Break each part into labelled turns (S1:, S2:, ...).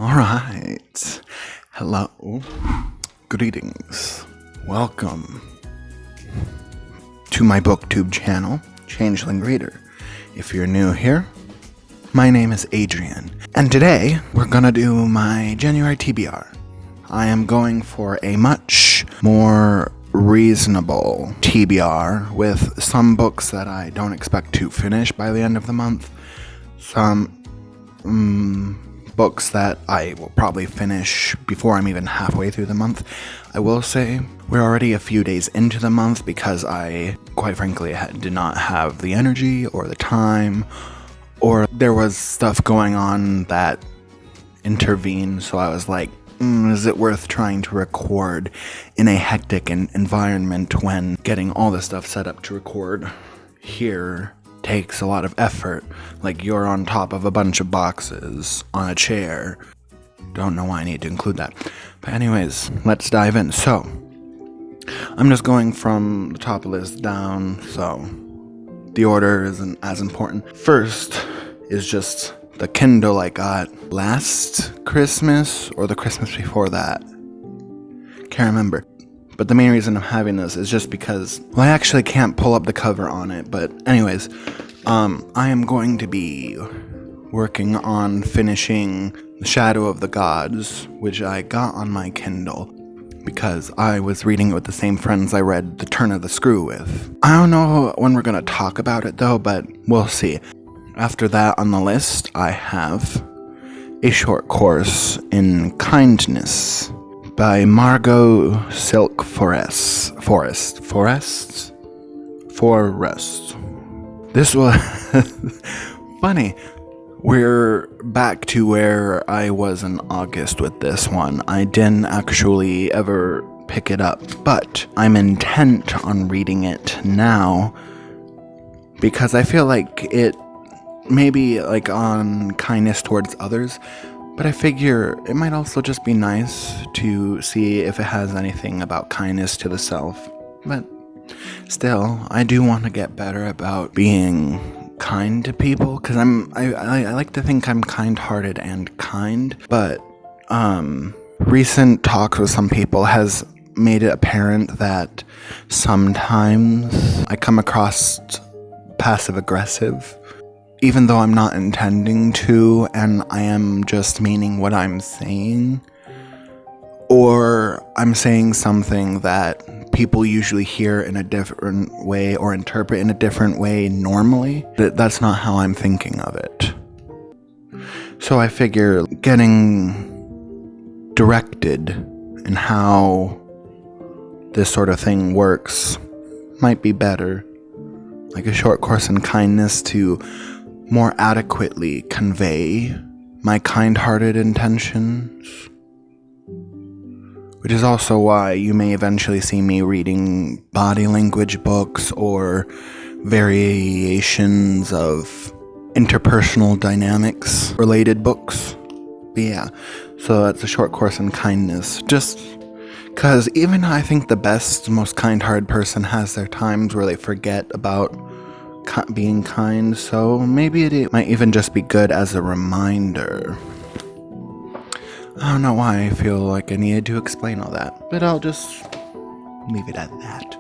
S1: All right. Hello. Greetings. Welcome to my booktube channel, Changeling Reader. If you're new here, my name is Adrian, and today we're gonna do my January TBR. I am going for a much more reasonable TBR with some books that I don't expect to finish by the end of the month, some books that I will probably finish before I'm even halfway through the month. I will say we're already a few days into the month because I, quite frankly, did not have the energy or the time, or there was stuff going on that intervened, so I was like, is it worth trying to record in a hectic environment when getting all the stuff set up to record here takes a lot of effort? Like, you're on top of a bunch of boxes on a chair. Don't know why I need to include that. But anyways, let's dive in. So, I'm just going from the top list down, so the order isn't as important. First is just the Kindle I got last Christmas or the Christmas before that. Can't remember. But the main reason I'm having this is just because, well, I actually can't pull up the cover on it, but anyways, I am going to be working on finishing The Shadow of the Gods, which I got on my Kindle because I was reading it with the same friends I read The Turn of the Screw with. I don't know when we're going to talk about it though, but we'll see. After that on the list, I have A Short Course in Kindness by Margot Silk Forest. This was funny. We're back to where I was in August with this one. I didn't actually ever pick it up, but I'm intent on reading it now because I feel like it maybe like on kindness towards others, but I figure it might also just be nice to see if it has anything about kindness to the self. But still, I do want to get better about being kind to people, because I like to think I'm kind-hearted and kind, but recent talks with some people has made it apparent that sometimes I come across passive-aggressive, even though I'm not intending to, and I am just meaning what I'm saying, or I'm saying something that people usually hear in a different way or interpret in a different way normally. That's not how I'm thinking of it. So I figure getting directed in how this sort of thing works might be better. Like A Short Course in Kindness to more adequately convey my kind-hearted intentions, which is also why you may eventually see me reading body language books or variations of interpersonal dynamics related books. But yeah, so that's A Short Course in Kindness. Just because even I think the best, most kind-hearted person has their times where they forget about being kind, so maybe it might even just be good as a reminder. I don't know why I feel like I needed to explain all that, but I'll just leave it at that.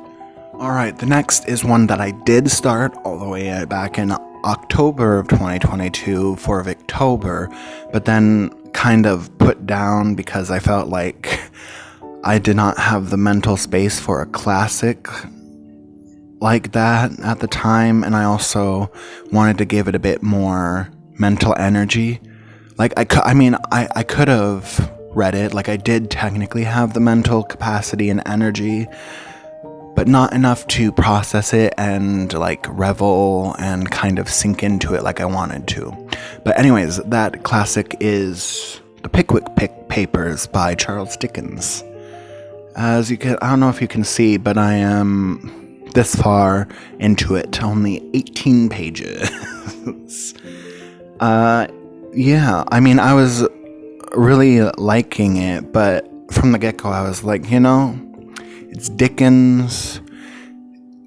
S1: Alright, the next is one that I did start all the way back in October of 2022 for Victober, but then kind of put down because I felt like I did not have the mental space for a classic like that at the time, and I also wanted to give it a bit more mental energy. Like, I could have read it, like I did technically have the mental capacity and energy, but not enough to process it and like revel and kind of sink into it like I wanted to. But anyways, that classic is The Pickwick Papers by Charles Dickens. As you can, I don't know if you can see, but I am this far into it, only 18 pages. Yeah, I mean, I was really liking it, but from the get-go, I was like, it's Dickens.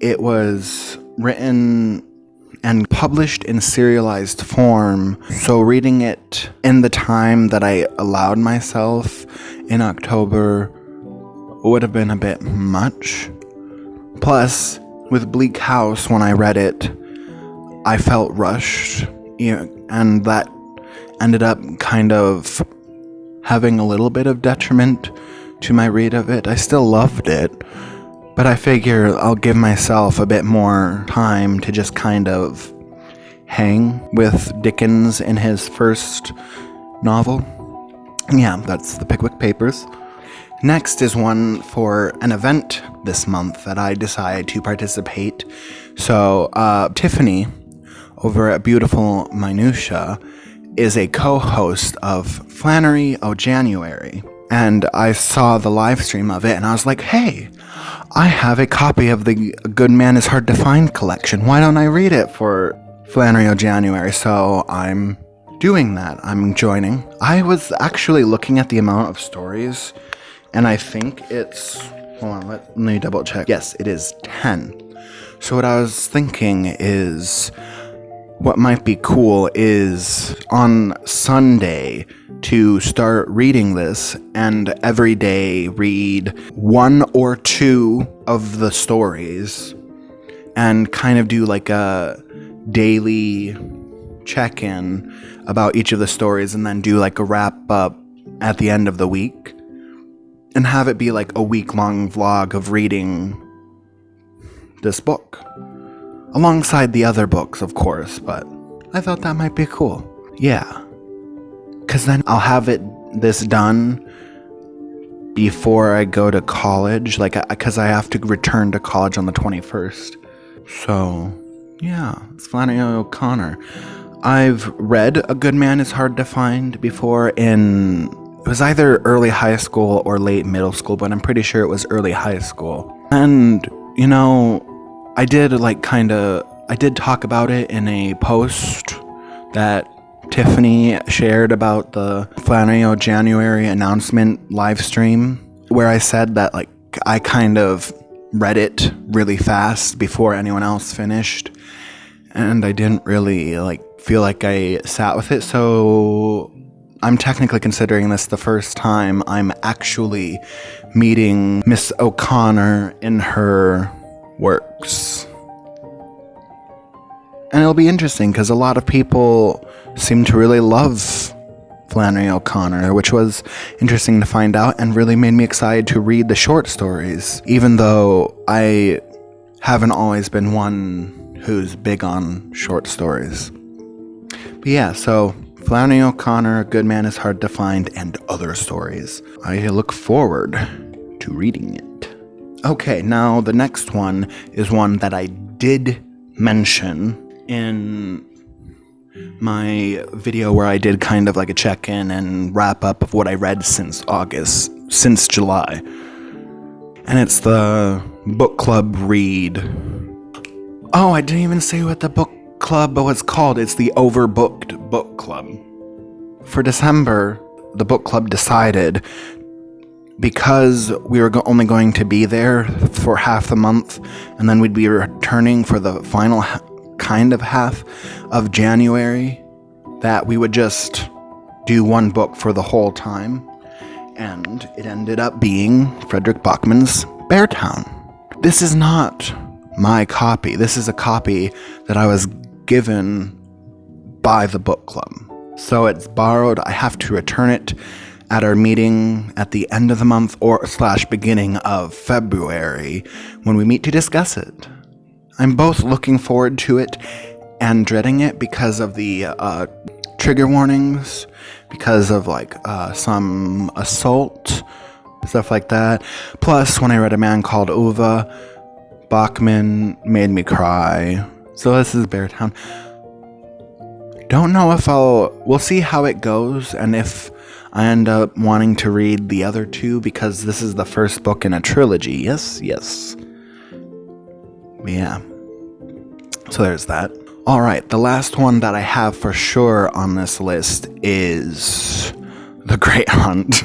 S1: It was written and published in serialized form, so reading it in the time that I allowed myself in October would have been a bit much. Plus, with Bleak House, when I read it, I felt rushed, and that ended up kind of having a little bit of detriment to my read of it. I still loved it, but I figure I'll give myself a bit more time to just kind of hang with Dickens in his first novel. Yeah, that's the Pickwick Papers. Next is one for an event this month that I decided to participate. So, Tiffany, over at Beautiful Minutia, is a co-host of Flannery January. And I saw the live stream of it, and I was like, hey, I have a copy of the Good Man is Hard to Find collection. Why don't I read it for Flannery January? So I'm doing that. I'm joining. I was actually looking at the amount of stories, and I think it's... Hold on, let me double check. Yes, it is 10. So what I was thinking is... What might be cool is on Sunday to start reading this and every day read 1 or 2 of the stories and kind of do like a daily check-in about each of the stories and then do like a wrap-up at the end of the week and have it be like a week-long vlog of reading this book. Alongside the other books, of course, but I thought that might be cool. Yeah. Because then I'll have this done before I go to college, because I have to return to college on the 21st. So, yeah, it's Flannery O'Connor. I've read A Good Man is Hard to Find before it was either early high school or late middle school, but I'm pretty sure it was early high school. And, I did talk about it in a post that Tiffany shared about the Flannery January announcement live stream, where I said that I kind of read it really fast before anyone else finished, and I didn't really feel like I sat with it, so I'm technically considering this the first time I'm actually meeting Miss O'Connor in her works. And it'll be interesting because a lot of people seem to really love Flannery O'Connor, which was interesting to find out and really made me excited to read the short stories, even though I haven't always been one who's big on short stories. But yeah, so Flannery O'Connor, A Good Man is Hard to Find, and other stories. I look forward to reading it. Okay, now the next one is one that I did mention in my video where I did kind of like a check-in and wrap-up of what I read since July. And it's the book club read. Oh, I didn't even say what the book club was called. It's the Overbooked Book Club. For December, the book club decided, because we were only going to be there for half the month, and then we'd be returning for the final kind of half of January, that we would just do one book for the whole time. And it ended up being Frederick Bachman's Beartown. This is not my copy. This is a copy that I was given by the book club. So it's borrowed. I have to return it at our meeting at the end of the month / beginning of February when we meet to discuss it. I'm both looking forward to it and dreading it because of the trigger warnings, because of some assault, stuff like that. Plus, when I read A Man Called Ove, Bachman made me cry. So this is Beartown. Don't know if we'll see how it goes, and if I end up wanting to read the other two, because this is the first book in a trilogy. Yes. Yeah. So there's that. Alright, the last one that I have for sure on this list is The Great Hunt.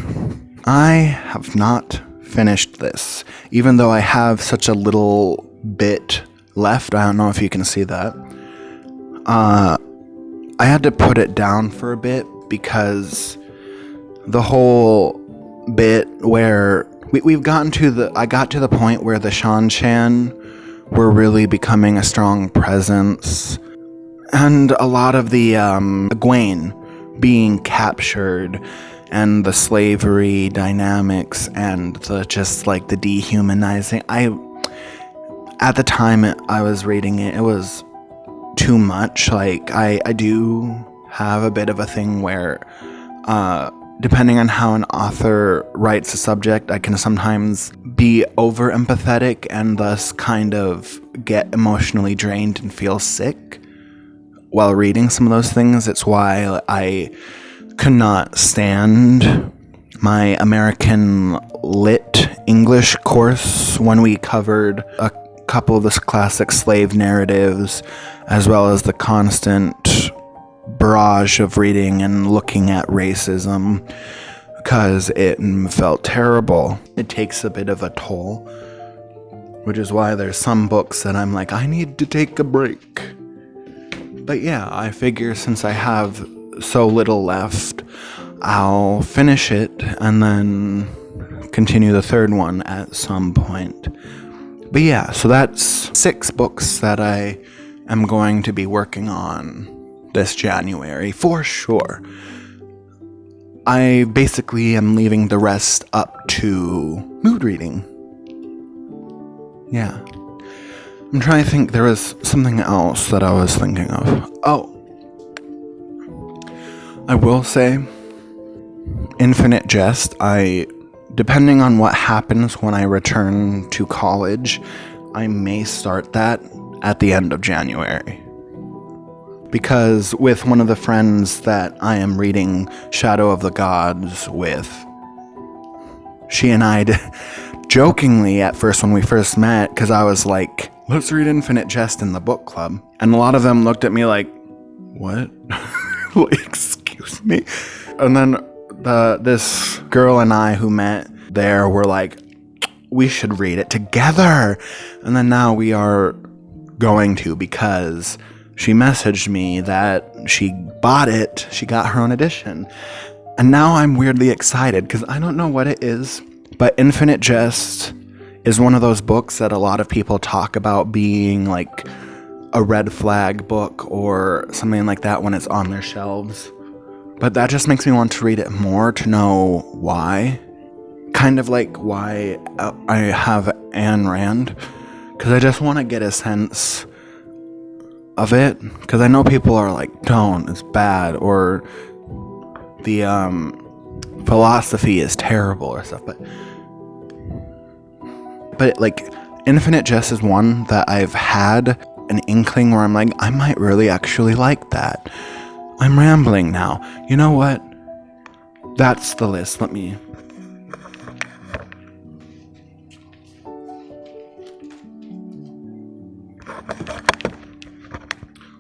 S1: I have not finished this, even though I have such a little bit left. I don't know if you can see that. I had to put it down for a bit because the whole bit where we've gotten to I got to the point where the Shanshan were really becoming a strong presence, and a lot of the Egwene being captured, and the slavery dynamics, and the just like the dehumanizing. At the time I was reading it, it was too much. Like I do have a bit of a thing where depending on how an author writes a subject, I can sometimes be over empathetic and thus kind of get emotionally drained and feel sick while reading some of those things. It's why I could not stand my American Lit English course when we covered a couple of the classic slave narratives, as well as the constant barrage of reading and looking at racism, because it felt terrible. It takes a bit of a toll, which is why there's some books that I'm like, I need to take a break. But yeah, I figure since I have so little left, I'll finish it and then continue the third one at some point. But yeah, so that's 6 books that I am going to be working on this January for sure. I basically am leaving the rest up to mood reading. Yeah. I'm trying to think, there was something else that I was thinking of. Oh. I will say, Infinite Jest, depending on what happens when I return to college, I may start that at the end of January. Because with one of the friends that I am reading Shadow of the Gods with, she and I jokingly at first when we first met, because I was like, let's read Infinite Jest in the book club. And a lot of them looked at me like, what? Like, excuse me? And then this girl and I who met there were like, we should read it together. And then now we are going to, because she messaged me that she bought it. She got her own edition. And now I'm weirdly excited because I don't know what it is, but Infinite Jest is one of those books that a lot of people talk about being like a red flag book or something like that when it's on their shelves. But that just makes me want to read it more to know why. Kind of like why I have Ayn Rand, because I just want to get a sense of it, because I know people are like, don't, it's bad, or the philosophy is terrible or stuff, but like Infinite Jest is one that I've had an inkling where I'm like, I might really actually like that. I'm rambling now. You know what? That's the list. Let me...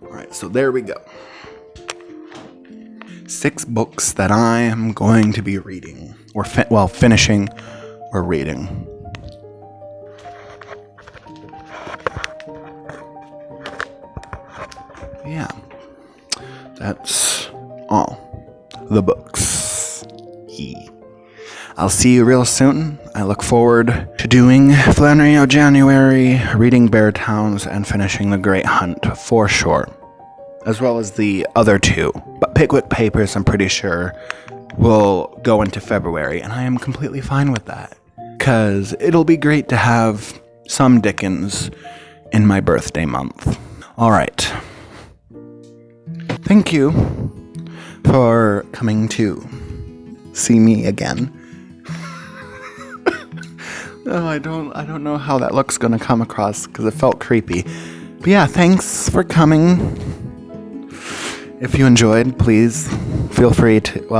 S1: Alright, so there we go. 6 books that I am going to be reading. Or, finishing or reading. Yeah. That's all the books. I'll see you real soon. I look forward to doing Flannery of January, reading Bear Towns, and finishing The Great Hunt for sure. As well as the other 2. But Pickwick Papers, I'm pretty sure, will go into February, and I am completely fine with that. Because it'll be great to have some Dickens in my birthday month. Alright. Thank you for coming to see me again. Oh, I don't know how that look's gonna come across because it felt creepy. But yeah, thanks for coming. If you enjoyed, please feel free to,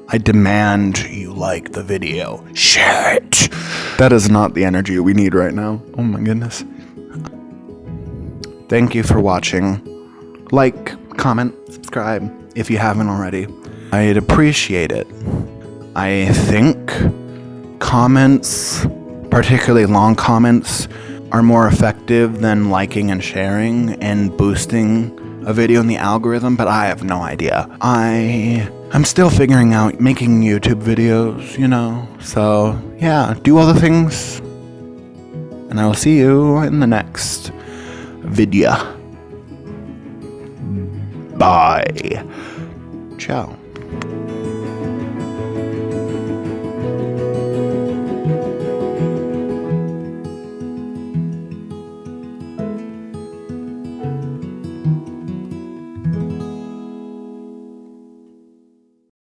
S1: I demand you like the video. Share it. That is not the energy we need right now. Oh my goodness. Thank you for watching. Like, comment, subscribe if you haven't already. I'd appreciate it. I think comments, particularly long comments, are more effective than liking and sharing and boosting a video in the algorithm, but I have no idea. I'm still figuring out making YouTube videos, you know, so yeah, do all the things, and I will see you in the next video. Bye. Ciao.